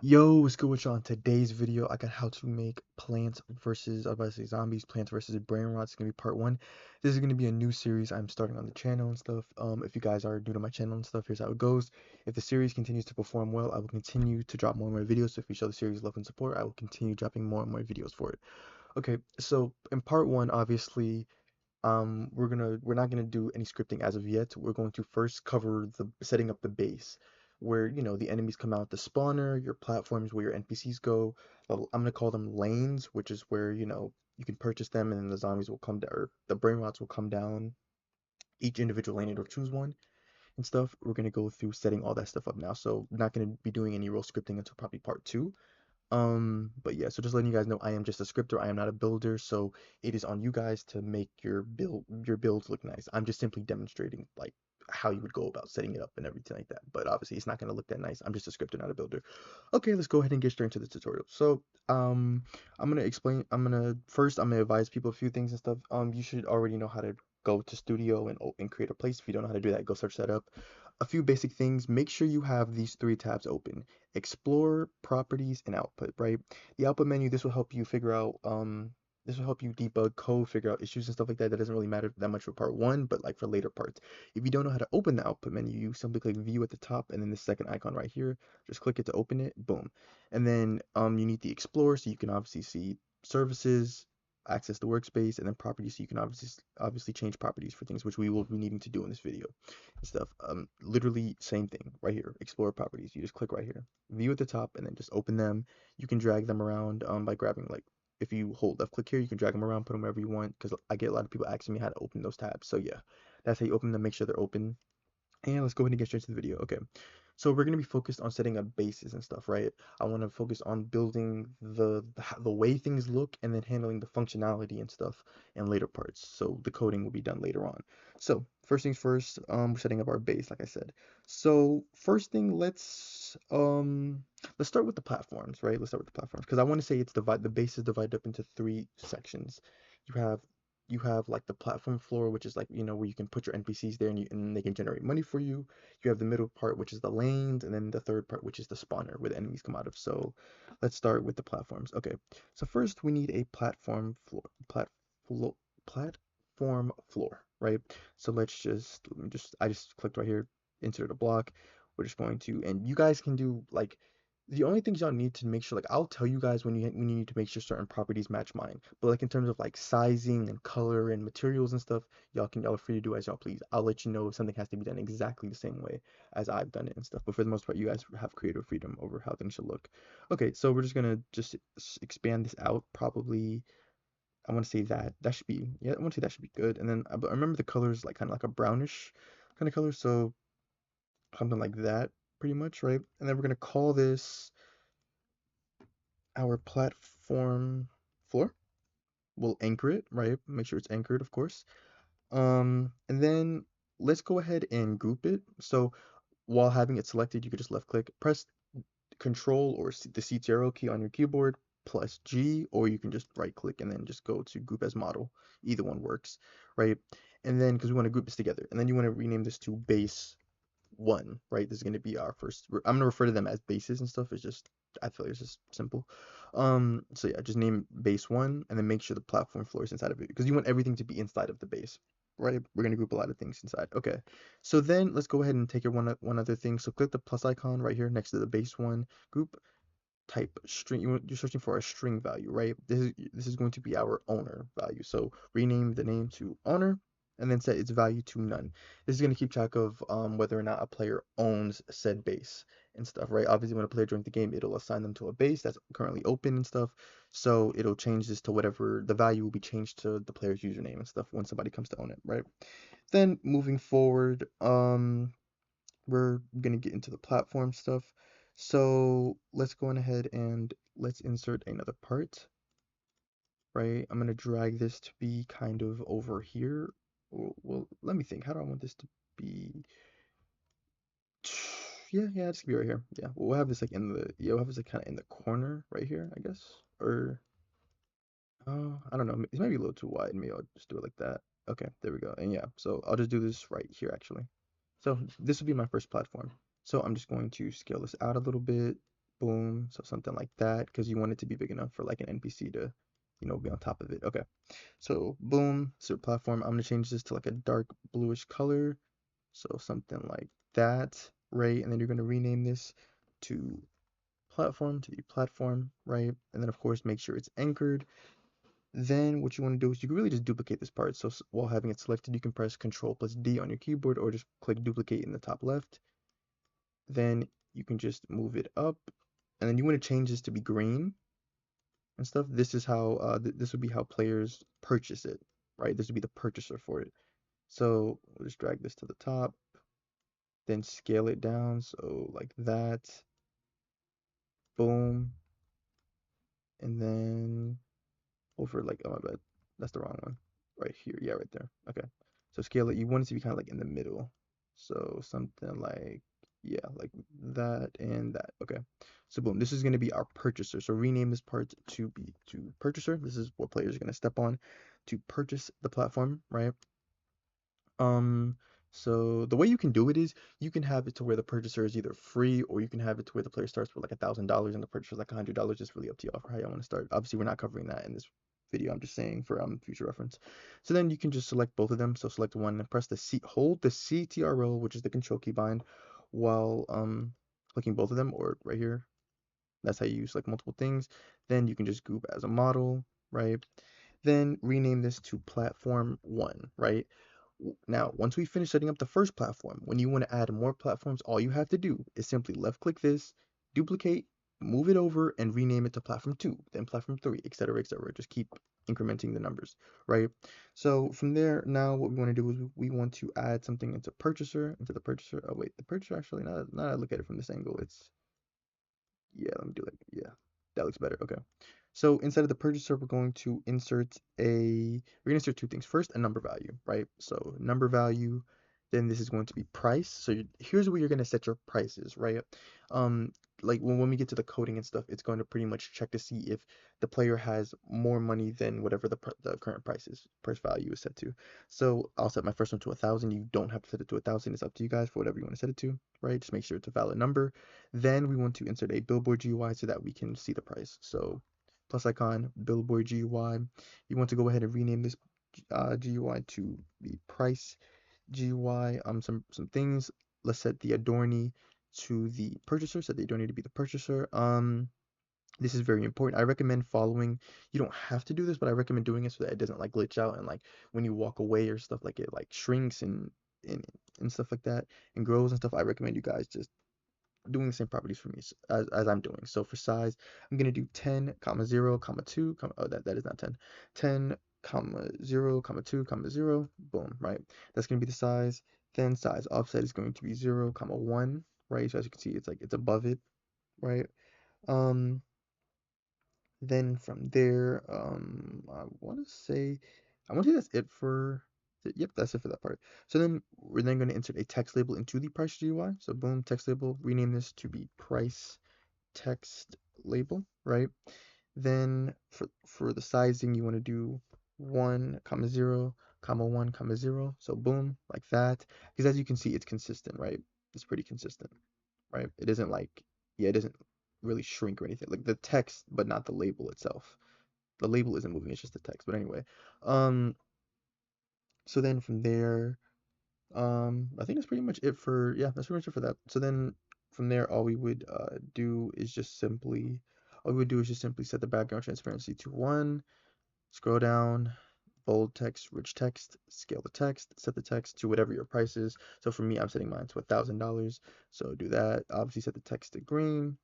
Yo, what's good with y'all? In today's video, I got how to make Plants versus, I was about to say zombies, Plants versus Brainrots. It's gonna be part one. This is gonna be a new series I'm starting on the channel and stuff. If you guys are new to my channel and stuff, here's how it goes. If the series continues to perform well, I will continue to drop more and more videos. So if you show the series love and support, I will continue dropping more and more videos for it. Okay, so in part one, obviously, we're not gonna do any scripting as of yet. We're going to first cover the setting up the base, where the enemies come out the spawner, your platforms where your NPCs go. I'm gonna call them lanes, which is where you can purchase them, and then the zombies will come down, or the brain rots will come down each individual lane or choose one and stuff. We're gonna go through setting all that stuff up now. So we're not gonna be doing any real scripting until probably part two. But yeah, so just letting you guys know, I am just a scripter. I am not a builder, so it is on you guys to make your builds look nice. I'm just simply demonstrating like how you would go about setting it up and everything like that. But obviously, it's not gonna look that nice. I'm just a scripter, not a builder. Okay, let's go ahead and get straight into the tutorial. So, I'm gonna explain. I'm gonna advise people a few things and stuff. You should already know how to go to Studio and create a place. If you don't know how to do that, go search that up. A few basic things. Make sure you have these three tabs open: Explore, Properties, and Output, right? The output menu, this will help you debug code, figure out issues and stuff like that. That doesn't really matter that much for part one, but like for later parts. If you don't know how to open the output menu, you simply click view at the top and then the second icon right here. Just click it to open it, boom. And then you need the Explorer so you can obviously see services, access the workspace, and then properties so you can obviously change properties for things which we will be needing to do in this video and stuff. Literally same thing right here. Explore properties. You just click right here, view at the top, and then just open them. You can drag them around by grabbing like if you hold left click here, you can drag them around, put them wherever you want. Because I get a lot of people asking me how to open those tabs. So yeah, that's how you open them. Make sure they're open. And let's go ahead and get straight to the video. Okay, so we're gonna be focused on setting up bases and stuff, right? I want to focus on building the way things look and then handling the functionality and stuff in later parts. So the coding will be done later on. So first things first, we're setting up our base, like I said. So first thing, let's start with the platforms, right? Let's start with the platforms because I want to say the base is divided up into three sections. You have you have like the platform floor, which is like where you can put your NPCs there and they can generate money for you. You have the middle part, which is the lanes, and then the third part, which is the spawner where the enemies come out of. So let's start with the platforms. Okay, so first we need a flo platform floor, right? So I just clicked right here, insert a block. We're just going to, and you guys can do like the only things y'all need to make sure, like I'll tell you guys when you need to make sure certain properties match mine. But like in terms of like sizing and color and materials and stuff, y'all are free to do as y'all please. I'll let you know if something has to be done exactly the same way as I've done it and stuff. But for the most part, you guys have creative freedom over how things should look. Okay, so we're just gonna expand this out. Probably I want to say that should be, yeah, I want to say that should be good. And then I remember the colors like kind of like a brownish kind of color, so something like that pretty much, right? And then we're gonna call this our platform floor. We'll anchor it, right? Make sure it's anchored, of course. And then let's go ahead and group it. So while having it selected, you could just left click, press Control or the CTRL key on your keyboard plus G, or you can just right click and then just go to group as model. Either one works, right? And then because we want to group this together, and then you want to rename this to base one, right? This is going to be our first. I'm going to refer to them as bases and stuff. It's just, I feel like it's just simple. So yeah, just name base one and then make sure the platform floor is inside of it because you want everything to be inside of the base, right? We're going to group a lot of things inside. Okay. So then let's go ahead and take your one other thing. So click the plus icon right here next to the base one group. Type string. You're searching for a string value, right? This is going to be our owner value. So rename the name to owner and then set its value to none. This is going to keep track of whether or not a player owns said base and stuff, right? Obviously, when a player joins the game, it'll assign them to a base that's currently open and stuff. So it'll change this to whatever the value will be changed to the player's username and stuff when somebody comes to own it, right? Then moving forward, we're gonna get into the platform stuff. So let's go on ahead and let's insert another part, right? I'm gonna drag this to be kind of over here. Well, let me think. How do I want this to be? Yeah, it's gonna be right here. Yeah, we'll have this like we'll have this like kind of in the corner right here, I guess. Or, I don't know. It might be a little too wide. Maybe I'll just do it like that. Okay, there we go. And yeah, so I'll just do this right here actually. So this will be my first platform. So I'm just going to scale this out a little bit. Boom. So something like that, because you want it to be big enough for like an NPC to, be on top of it. Okay. So boom, so platform. I'm gonna change this to like a dark bluish color. So something like that, right? And then you're gonna rename this to platform to be platform, right? And then of course make sure it's anchored. Then what you want to do is you can really just duplicate this part. So while having it selected, you can press Control plus D on your keyboard or just click duplicate in the top left. Then you can just move it up, and then you want to change this to be green and stuff. This is how this would be how players purchase it, right? This would be the purchaser for it. So we'll just drag this to the top, then scale it down. So like that, boom, and then over like, oh my bad, that's the wrong one. Right here, yeah, right there. Okay, so scale it. You want it to be kind of like in the middle. So something like, yeah, like that and that. Okay, so boom, this is going to be our purchaser. So rename this part to be to purchaser. This is what players are going to step on to purchase the platform, right? Um, so the way you can do it is you can have it to where the purchaser is either free, or you can have it to where the player starts with like $1,000 and the purchaser is like $100. It's really up to you for how you want to start. Obviously, we're not covering that in this video. I'm just saying for future reference. So then you can just select both of them. So select one and press the C, hold the CTRL, which is the control key bind, while clicking both of them, or right here. That's how you select multiple things. Then you can just group as a model, right? Then rename this to platform one, right? Now, once we finish setting up the first platform, when you want to add more platforms, all you have to do is simply left click this, duplicate, move it over, and rename it to platform 2, then platform 3, etc., etc. Just keep incrementing the numbers, right? So from there, now what we want to do is we want to add something into the purchaser. Oh wait, the purchaser actually, now that I look at it from this angle, it's, yeah, let me do it. Yeah, that looks better. Okay. So inside of the purchaser, we're gonna insert two things. First, a number value, right? So number value, then this is going to be price. So here's where you're gonna set your prices, right? Um, like when we get to the coding and stuff, it's going to pretty much check to see if the player has more money than whatever the current price value is set to. So I'll set my first one to 1,000. You don't have to set it to 1,000. It's up to you guys for whatever you want to set it to, right? Just make sure it's a valid number. Then we want to insert a billboard GUI so that we can see the price. So plus icon, billboard GUI. You want to go ahead and rename this GUI to the price GUI. Some things. Let's set the adornee to the purchaser. Set the adornee to be the purchaser. This is very important. I recommend following. You don't have to do this, but I recommend doing it so that it doesn't like glitch out and like when you walk away or stuff like it like shrinks and and stuff like that and grows and stuff. I recommend you guys just doing the same properties for me as I'm doing. So for size, I'm going to do 10, comma 0, comma 2, comma, oh, that is not 10. 10, comma 0, comma 2, comma 0, boom, right? That's going to be the size. Then size offset is going to be 0, comma 1, right? So as you can see, it's like it's above it, right? Um, then from there, I want to say that's it for, yep, that's it for that part. So then we're then going to insert a text label into the price GUI. So boom, text label, rename this to be price text label, right? Then for the sizing, you want to do 1, comma 0, comma 1, comma 0. So boom, like that. Because as you can see, it's consistent, right? It's pretty consistent, right? It isn't like, yeah, it doesn't really shrink or anything. Like the text, but not the label itself. The label isn't moving, it's just the text. But anyway, um, so then from there, I think that's pretty much it for, yeah, that's pretty much it for that. So then from there, all we would do is just simply set the background transparency to 1, scroll down, bold text, rich text, scale the text, set the text to whatever your price is. So for me, I'm setting mine to $1,000. So do that. Obviously set the text to green.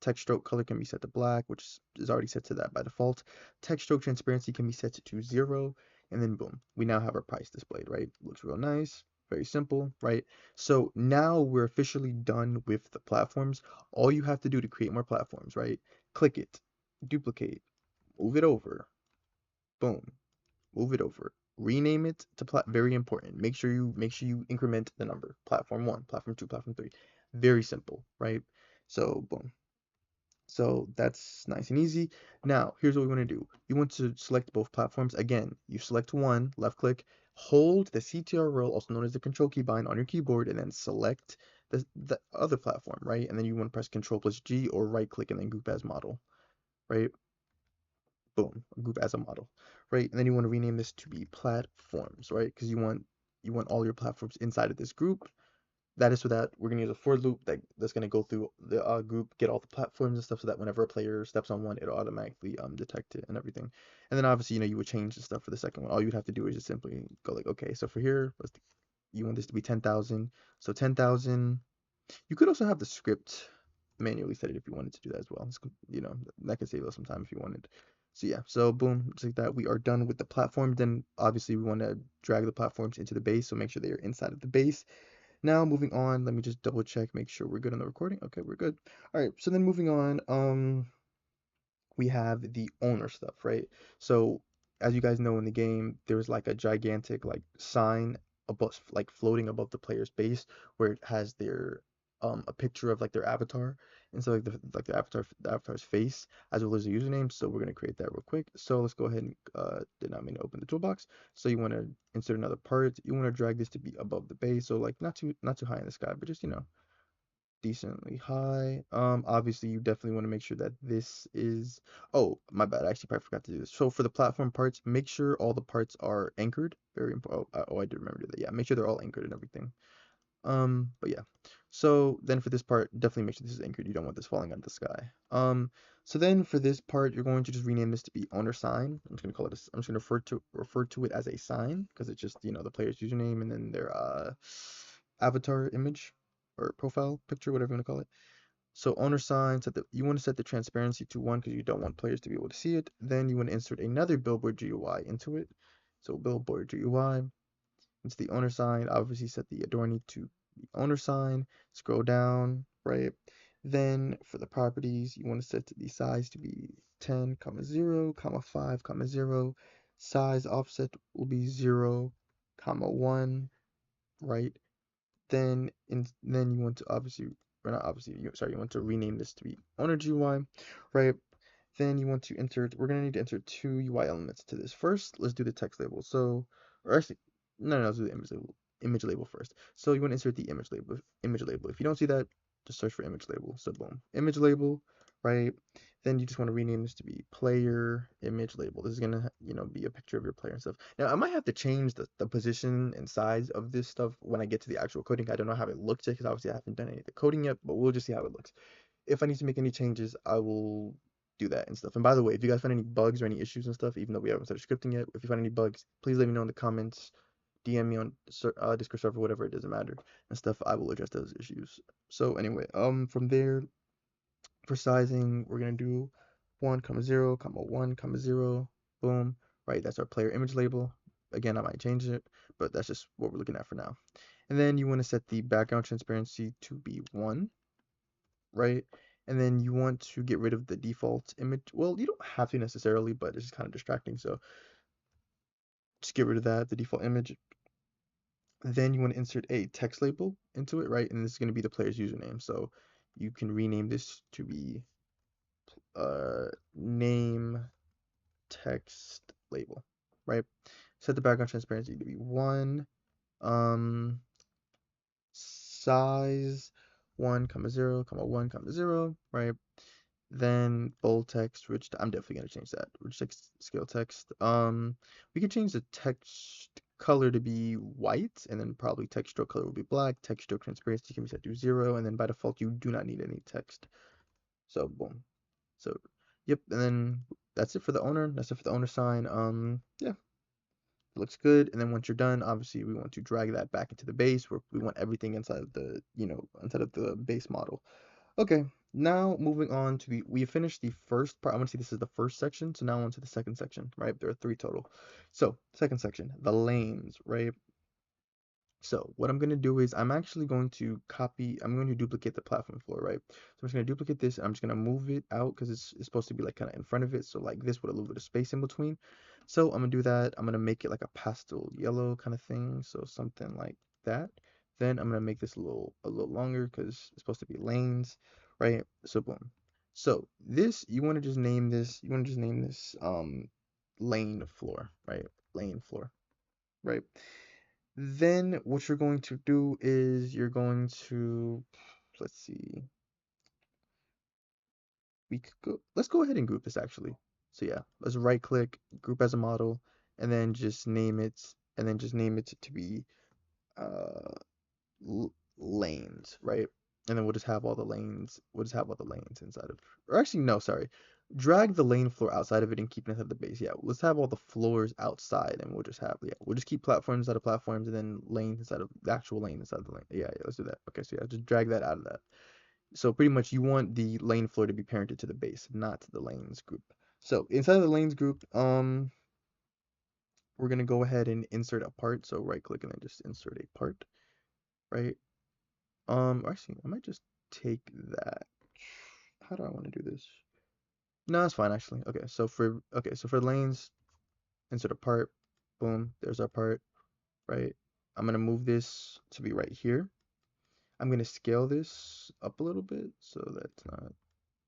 Text stroke color can be set to black, which is already set to that by default. Text stroke transparency can be set to 0, and then boom, we now have our price displayed, right? Looks real nice, very simple, right? So now we're officially done with the platforms. All you have to do to create more platforms, right? Click it, duplicate, move it over, boom, move it over. Rename it to very important. Make sure you increment the number. Platform 1, platform 2, platform 3. Very simple, right? So boom. So that's nice and easy. Now, here's what we want to do. You want to select both platforms. Again, you select one, left click, hold the CTRL, also known as the control key bind on your keyboard, and then select the other platform, right? And then you want to press Control plus G or right click and then group as model, right? Boom, group as a model, right? And then you want to rename this to be platforms, right? Because you want all your platforms inside of this group. That is so that we're gonna use a for loop that's gonna go through the group, get all the platforms and stuff, so that whenever a player steps on one, it'll automatically detect it and everything. And then obviously, you would change the stuff for the second one. All you'd have to do is just simply go like, okay, so for here, you want this to be 10,000. So 10,000. You could also have the script manually set it if you wanted to do that as well. That could save us some time if you wanted. So yeah, so boom, just like that, we are done with the platform. Then obviously we want to drag the platforms into the base, so make sure they are inside of the base. Now moving on, let me just double check, make sure we're good on the recording. Okay, we're good. All right, so then moving on, we have the owner stuff, right? So as you guys know in the game, there's like a gigantic like sign above, like floating above the player's base, where it has their a picture of like their avatar, and so like the avatar's face as well as the username. So we're gonna create that real quick. So let's go ahead and did not mean to open the toolbox. So you want to insert another part. You want to drag this to be above the base, so like not too high in the sky, but just decently high. Obviously you definitely want to make sure that this is, oh, my bad, I actually probably forgot to do this. So for the platform parts, make sure all the parts are anchored. Very important. Oh, I did remember to do that. Yeah, make sure they're all anchored and everything. But yeah. So then for this part, definitely make sure this is anchored. You don't want this falling out of the sky. So then for this part, you're going to just rename this to be owner sign. I'm just gonna call it I'm just gonna refer to it as a sign because it's just, the player's username and then their avatar image or profile picture, whatever you want to call it. So owner sign, you want to set the transparency to 1 because you don't want players to be able to see it. Then you want to insert another billboard GUI into it. So billboard GUI into the owner sign. Obviously set the adorning to the owner sign. Scroll down, right? Then for the properties, you want to set the size to be 10, 0, 5, 0. Size offset will be 0, 1, right? Then you want to obviously, or not obviously, you want to rename this to be owner GUI, right? Then you want to insert, we're gonna need to insert 2 UI elements to this. First, let's do the text label. So, or actually, no, let's do the image label. Image label first. So you want to insert the image label. Image label. If you don't see that, just search for image label. So boom, image label, right? Then you just want to rename this to be player image label. This is gonna, be a picture of your player and stuff. Now I might have to change the position and size of this stuff when I get to the actual coding. I don't know how it looks yet because obviously I haven't done any of the coding yet, but we'll just see how it looks. If I need to make any changes, I will do that and stuff. And by the way, if you guys find any bugs or any issues and stuff, even though we haven't started scripting yet, if you find any bugs, please let me know in the comments, DM me on Discord server, whatever, it doesn't matter and stuff. I will address those issues. So anyway, from there, for sizing, we're gonna do 1, 0, 1, 0, boom, right? That's our player image label. Again, I might change it, but that's just what we're looking at for now. And then you want to set the background transparency to be 1, right? And then you want to get rid of the default image. Well, you don't have to necessarily, but it's just kind of distracting. So just get rid of that, the default image. Then you want to insert a text label into it, right? And this is going to be the player's username. So you can rename this to be name text label, right? Set the background transparency to be 1. Um, Size 1, 0, 1, 0, right? Then bold text, which I'm definitely gonna change that. Rich text, scale text. We can change the text color to be white, and then probably text stroke color will be black. Text stroke transparency can be set to 0, and then by default you do not need any text. So boom. So yep, and then that's it for the owner. That's it for the owner sign. Yeah, looks good. And then once you're done, obviously we want to drag that back into the base where we want everything inside of the, inside of the base model. Okay, now moving on to we finished the first part. I want to say this is the first section, so now on to the second section, right? There are 3 total. So, second section, the lanes, right? So what I'm going to do is I'm actually going to I'm going to duplicate the platform floor, right? So I'm just going to duplicate this and I'm just going to move it out because it's supposed to be like kind of in front of it. So like this with a little bit of space in between. So I'm going to do that. I'm going to make it like a pastel yellow kind of thing. So something like that. Then I'm going to make this a little longer because it's supposed to be lanes, right? So boom. So this, you want to just name this, lane floor, right? Lane floor, right? Then what you're going to do is you're going to, let's see, let's go ahead and group this actually. So yeah, let's right click, group as a model, and then just name it, to be uh lanes, right? And then we'll just have all the lanes. We'll just have all the lanes inside of. Or actually, no, sorry. Drag the lane floor outside of it and keep it at the base. Yeah, let's have all the floors outside, and we'll just have we'll just keep platforms inside of platforms, and then lanes inside of the actual lane inside of the lane. Yeah, let's do that. Okay, so yeah, just drag that out of that. So pretty much you want the lane floor to be parented to the base, not to the lanes group. So inside of the lanes group, we're gonna go ahead and insert a part. So right click and then just insert a part, right? Actually, I might just take that. How do I want to do this? No, that's fine actually. So for lanes, insert a part. Boom, there's our part, right? I'm gonna move this to be right here. I'm gonna scale this up a little bit so that's not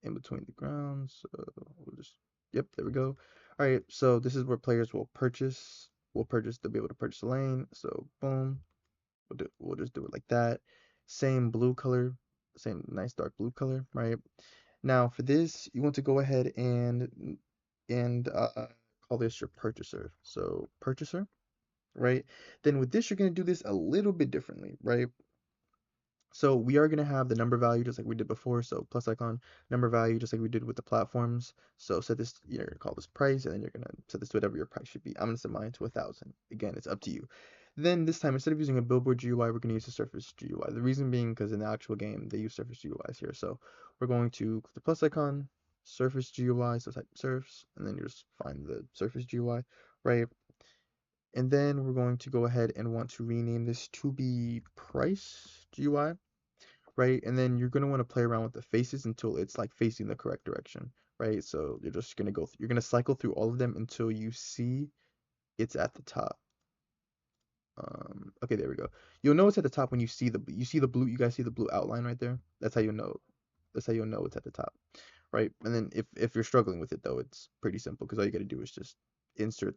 in between the grounds. So we'll just, yep, there we go. All right, so this is where players will purchase. They'll be able to purchase a lane. So boom, we'll just do it like that. Same blue color, same nice dark blue color, right? Now for this, you want to go ahead and call this your purchaser. So purchaser, right? Then with this, you're gonna do this a little bit differently, right? So we are going to have the number value just like we did before. So plus icon, number value, just like we did with the platforms. So set this, you're going to call this price, and then you're going to set this to whatever your price should be. I'm going to set mine to 1,000. Again, it's up to you. Then this time, instead of using a billboard GUI, we're going to use a surface GUI. The reason being because in the actual game, they use surface GUIs here. So we're going to click the plus icon, surface GUI, so type surfs, and then you just find the surface GUI, right? And then we're going to go ahead and want to rename this to be price GUI, right? And then you're gonna want to play around with the faces until it's like facing the correct direction, right? So you're just gonna you're gonna cycle through all of them until you see it's at the top. Okay, there we go. You'll know it's at the top when you see the blue. You guys see the blue outline right there? That's how you'll know. That's how you'll know it's at the top, right? And then if you're struggling with it though, it's pretty simple because all you got to do is just insert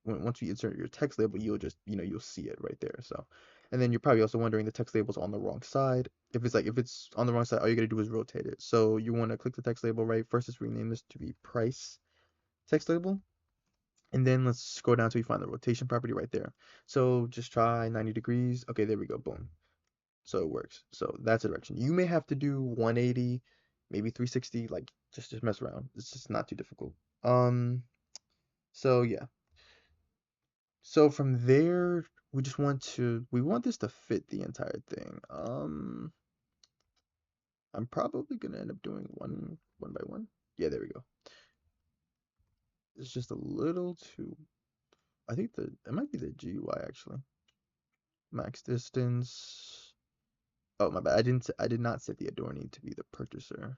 once you insert your text label, you'll just you'll see it right there. So, and then you're probably also wondering the text label's on the wrong side. If it's on the wrong side, all you got to do is rotate it. So you want to click the text label, right? First, let's rename this to be price text label. And then let's scroll down till you find the rotation property right there. So just try 90 degrees. Okay, there we go. Boom. So it works. So that's a direction. You may have to do 180, maybe 360, like just mess around. It's just not too difficult. Um, so yeah. So from there, we want this to fit the entire thing. I'm probably gonna end up doing one by one. Yeah, there we go. It's just a little too, I think it might be the GUI actually. Max distance. Oh, my bad. I did not set the adorning to be the purchaser.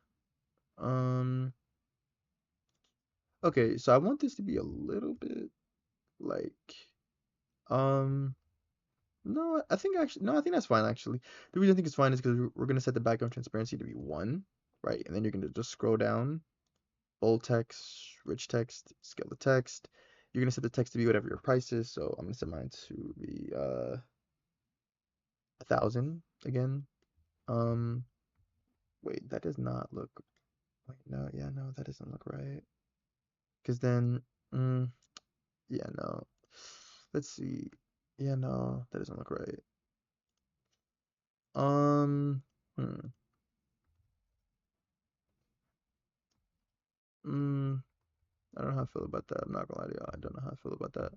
Um, okay, so I want this to be a little bit like, um, no, I think actually, no, I think that's fine actually. The reason I think it's fine is because we're gonna set the background transparency to be 1, right? And then you're gonna just scroll down, bold text, rich text, scale the text. You're gonna set the text to be whatever your price is. So I'm gonna set mine to be 1,000 again. Um, wait, that does not look. Wait, no, yeah, no, that doesn't look right. Because then, mm, yeah, no. Let's see. Yeah, no, that doesn't look right. Um, hmm. Mm, I don't know how I feel about that. I'm not gonna lie to you. I don't know how I feel about that.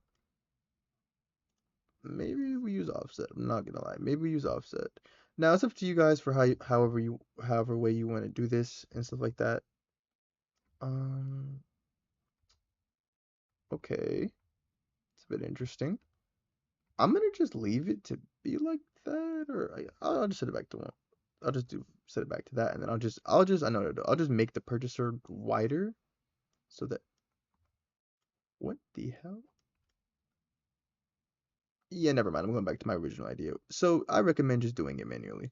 Maybe we use offset. I'm not gonna lie. Maybe we use offset. Now it's up to you guys for however way you want to do this and stuff like that. Um, okay, it's a bit interesting. I'm gonna just leave it to be like that, or I'll just set it back to one. I'll just do set it back to that, and then I know what I'll do. I'll just make the purchaser wider so that what the hell? Yeah, never mind. I'm going back to my original idea. So I recommend just doing it manually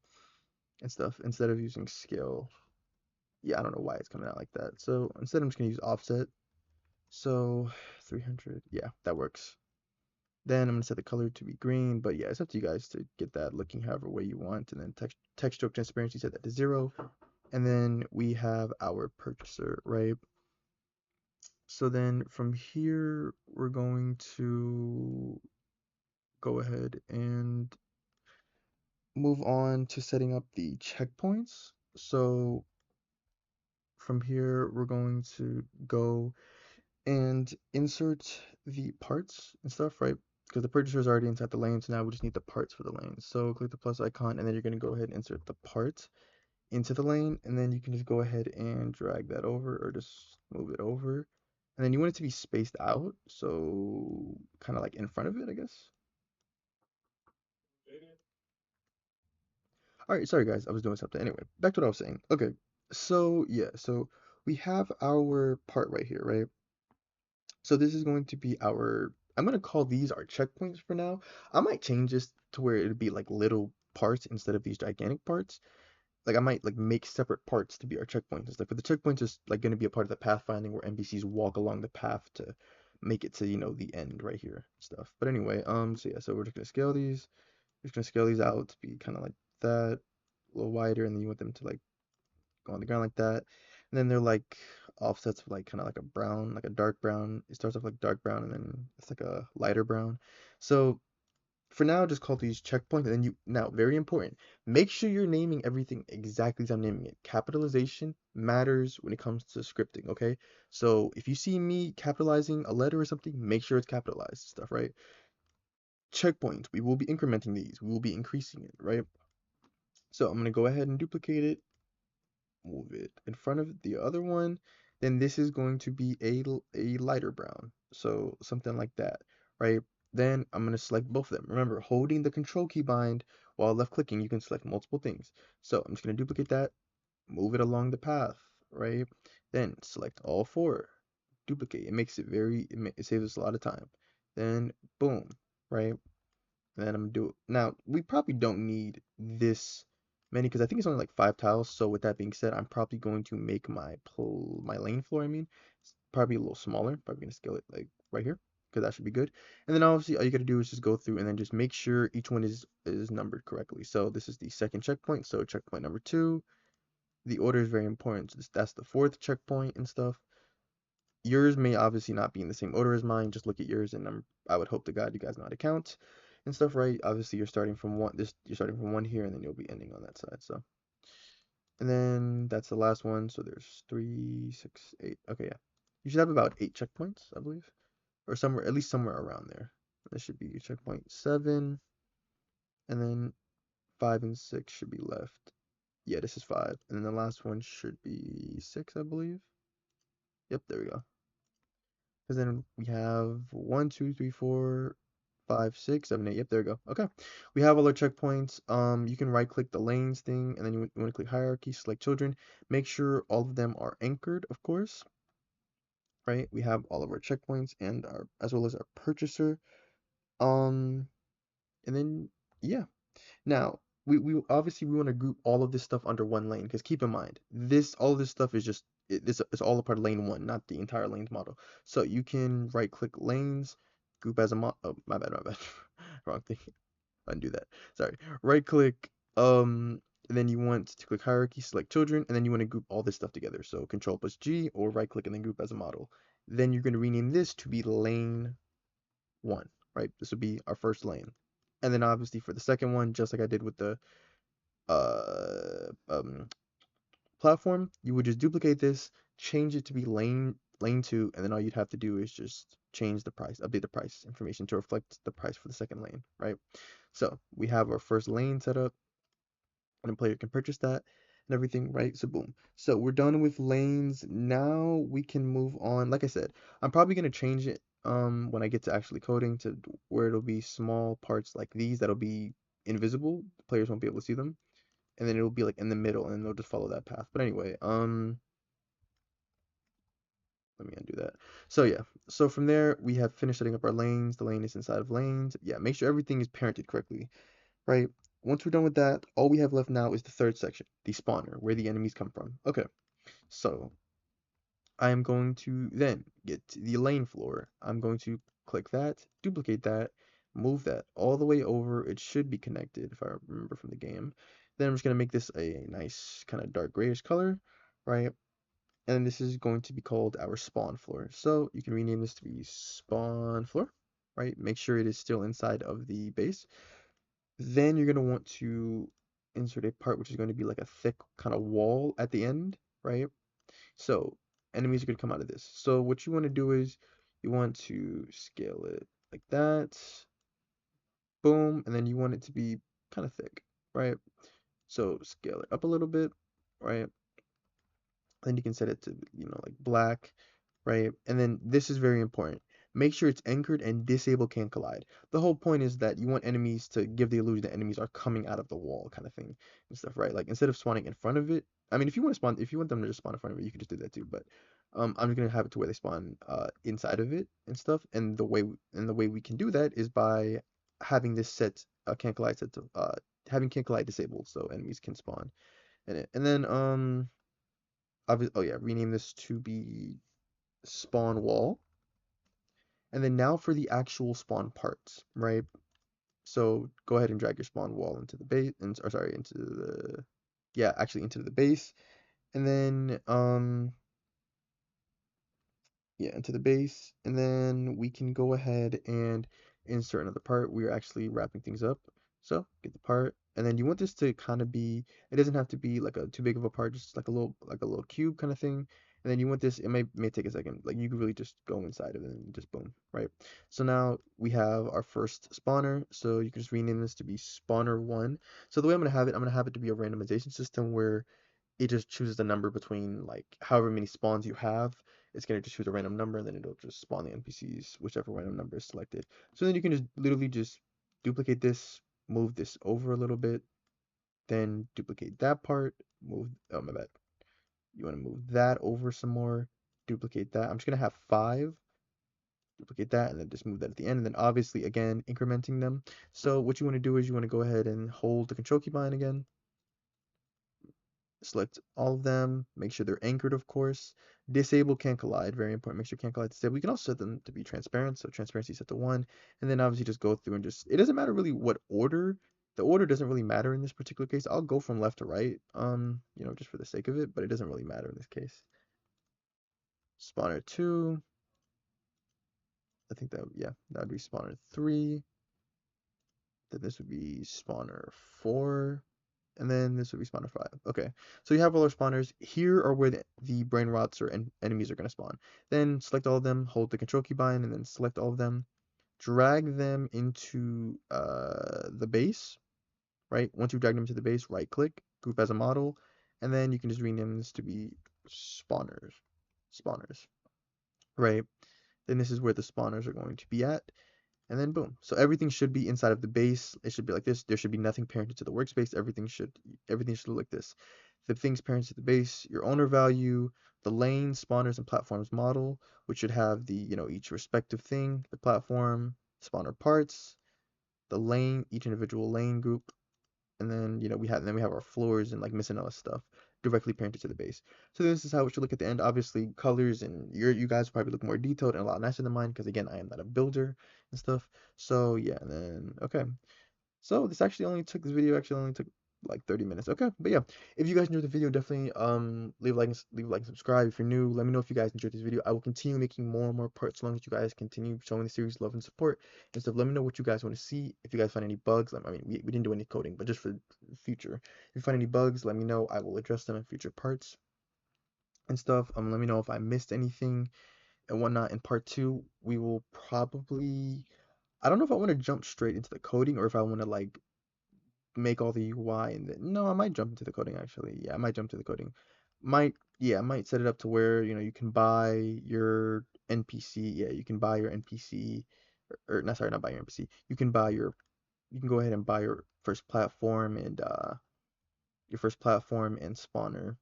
and stuff instead of using scale. Yeah, I don't know why it's coming out like that. So instead, I'm just gonna use offset. So 300. Yeah, that works. Then I'm gonna set the color to be green, but yeah, it's up to you guys to get that looking however way you want. And then text stroke transparency, set that to 0. And then we have our purchaser, right? So then from here, we're going to go ahead and move on to setting up the checkpoints. So from here, we're going to go and insert the parts and stuff, right? Because the purchaser is already inside the lane, so now we just need the parts for the lane. So click the plus icon, and then you're going to go ahead and insert the part into the lane, and then you can just go ahead and drag that over or just move it over. And then you want it to be spaced out, so kind of like in front of it, I guess. All right, sorry guys, I was doing something. Anyway, back to what I was saying. Okay, so yeah, so we have our part right here, right? So this is going to be our, I'm going to call these our checkpoints for now. I might change this to where it'd be like little parts instead of these gigantic parts. Like I might like make separate parts to be our checkpoints and stuff. But the checkpoints is like going to be a part of the pathfinding where NPCs walk along the path to make it to, the end right here stuff. But anyway, so yeah, so we're just going to scale these. We're just going to scale these out to be kind of like that, a little wider, and then you want them to like go on the ground like that. And then they're like offsets of like kind of like a brown, like a dark brown. It starts off like dark brown and then it's like a lighter brown. So for now, just call these checkpoints. And then now, very important, make sure you're naming everything exactly as I'm naming it. Capitalization matters when it comes to scripting, okay? So if you see me capitalizing a letter or something, make sure it's capitalized stuff, right? Checkpoints, we will be incrementing these. We will be increasing it, right? So I'm going to go ahead and duplicate it, move it in front of the other one, then this is going to be a lighter brown. So something like that, right? Then I'm going to select both of them. Remember, holding the control key bind while left clicking, you can select multiple things. So I'm just going to duplicate that, move it along the path, right? Then select all four, duplicate. It makes it it saves us a lot of time. Then boom, right? And then I'm gonna do it. Now, we probably don't need this many because I think it's only like 5 tiles. So with that being said, I'm probably going to make my lane floor, I mean, probably a little smaller. Probably gonna scale it like right here because that should be good. And then obviously all you gotta do is just go through and then just make sure each one is numbered correctly. So this is the second checkpoint. So checkpoint number 2. The order is very important. So that's the fourth checkpoint and stuff. Yours may obviously not be in the same order as mine. Just look at yours, and I would hope to God you guys know how to count and stuff, right? Obviously, you're starting from one. You're starting from one here, and then you'll be ending on that side. So, and then that's the last one. So there's 3, 6, 8. Okay, yeah. You should have about 8 checkpoints, I believe, or somewhere, at least somewhere around there. This should be checkpoint 7, and then 5 and 6 should be left. Yeah, this is 5, and then the last one should be 6, I believe. Yep, there we go. Because then we have 1, 2, 3, 4, 5, 6, 7, 8. Yep, there we go. Okay. We have all our checkpoints. You can right click the lanes thing and then you want to click hierarchy, select children. Make sure all of them are anchored, of course. Right? We have all of our checkpoints and our as well as our purchaser. Um and then yeah. Now, we obviously we want to group all of this stuff under one lane because keep in mind, all of this stuff is just this is all a part of lane one, not the entire lanes model. So you can right click lanes, group as a oh, my bad. Wrong thing. Undo that. Sorry. Right click, and then you want to click hierarchy, select children, and then you want to group all this stuff together. So control plus G or right click and then group as a model. Then you're going to rename this to be lane one, right? This would be our first lane. And then obviously for the second one, just like I did with the uh, um, platform, you would just duplicate this, change it to be lane 2, and then all you'd have to do is just change the price, update the price information to reflect the price for the second lane, right? So we have our first lane set up, and the player can purchase that and everything, right? So boom. So we're done with lanes. Now we can move on. Like I said, I'm probably gonna change it when I get to actually coding to where it'll be small parts like these that'll be invisible. The players won't be able to see them. And then it'll be like in the middle and they'll just follow that path. But anyway, let me undo that. So yeah, so from there we have finished setting up our lanes. The lane is inside of lanes. Yeah, make sure everything is parented correctly, right? Once we're done with that, all we have left now is the third section, the spawner, where the enemies come from. Okay, so I am going to then get to the lane floor. I'm going to click that, duplicate that, move that all the way over. It should be connected if I remember from the game. Then I'm just gonna make this a nice kind of dark grayish color, right? And this is going to be called our spawn floor. So you can rename this to be spawn floor, right? Make sure it is still inside of the base. Then you're gonna want to insert a part which is going to be like a thick kind of wall at the end, right? So enemies are gonna come out of this. So what you want to do is you want to scale it like that, boom, and then you want it to be kind of thick, right? So scale it up a little bit, right? Then you can set it to, like black, right? And then this is very important. Make sure it's anchored and disable can collide. The whole point is that you want enemies to give the illusion that enemies are coming out of the wall kind of thing and stuff, right? Like instead of spawning in front of it, I mean, if you want them to just spawn in front of it, you can just do that too. But I'm just gonna have it to where they spawn inside of it and stuff. And the way we can do that is by having this set can collide set to having can collide disabled so enemies can spawn in it. And then oh yeah, rename this to be spawn wall. And then now for the actual spawn parts, right? So go ahead and drag your spawn wall into the base, or sorry, into the, yeah, actually into the base. And then yeah, into the base, and then we can go ahead and insert another part. We're actually wrapping things up. So get the part, and then you want this to kind of be, it doesn't have to be like a too big of a part, just like a little cube kind of thing. And then you want this, it may take a second, like you could really just go inside of it and just boom, right? So now we have our first spawner, so you can just rename this to be spawner one. So the way I'm gonna have it to be a randomization system where it just chooses the number between like however many spawns you have. It's gonna just choose a random number and then it'll just spawn the NPCs, whichever random number is selected. So then you can just literally just duplicate this, move this over a little bit, then duplicate that part, move, oh my bad. You wanna move that over some more, duplicate that. I'm just gonna have 5, duplicate that, and then just move that at the end. And then obviously again, incrementing them. So what you wanna do is you wanna go ahead and hold the control key bind again, select all of them, make sure they're anchored, of course. Disable can collide, very important. Make sure can collide disabled. We can also set them to be transparent, so transparency set to 1, and then obviously just go through and just, it doesn't matter really what order. The order doesn't really matter in this particular case. I'll go from left to right, just for the sake of it, but it doesn't really matter in this case. Spawner 2, I think that, yeah, that would be spawner 3. Then this would be spawner 4. And then this would be spawner 5. Okay, so you have all our spawners. Here are where the brain rots or enemies are going to spawn. Then select all of them, hold the control key bind, and then select all of them. Drag them into the base, right? Once you drag them to the base, right click, group as a model, and then you can just rename this to be spawners. Spawners, right? Then this is where the spawners are going to be at. And then boom. So everything should be inside of the base. It should be like this. There should be nothing parented to the workspace. Everything should look like this. The things parented to the base, your owner value, the lane, spawners, and platforms model, which should have the, each respective thing, the platform, spawner parts, the lane, each individual lane group, and then we have our floors and like missing other stuff directly parented to the base. So this is how it should look at the end. Obviously, colors and you guys probably look more detailed and a lot nicer than mine because again, I am not a builder and stuff. So yeah, and then okay. So this video actually only took like 30 minutes. Okay, but yeah, if you guys enjoyed the video, definitely leave a like and subscribe. If you're new, let me know if you guys enjoyed this video. I will continue making more and more parts as long as you guys continue showing the series love and support and stuff. Let me know what you guys want to see. If you guys find any bugs, I mean, we didn't do any coding, but just for future, if you find any bugs, let me know. I will address them in future parts and stuff. Let me know if I missed anything and whatnot. In part 2, we will probably, I don't know if I want to jump straight into the coding or if I want to like make all the UI and then no, I might jump into the coding actually. Yeah, I might jump to the coding. I might set it up to where, you can buy your NPC. Yeah, you can buy your NPC or not, sorry, not buy your NPC. You can go ahead and buy your first platform and spawner,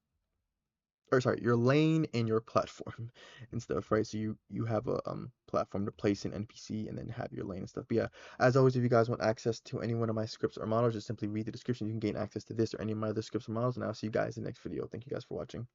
or sorry, your lane and your platform and stuff, right? So you have a platform to place an NPC and then have your lane and stuff. But yeah, as always, if you guys want access to any one of my scripts or models, just simply read the description. You can gain access to this or any of my other scripts or models, and I'll see you guys in the next video. Thank you guys for watching.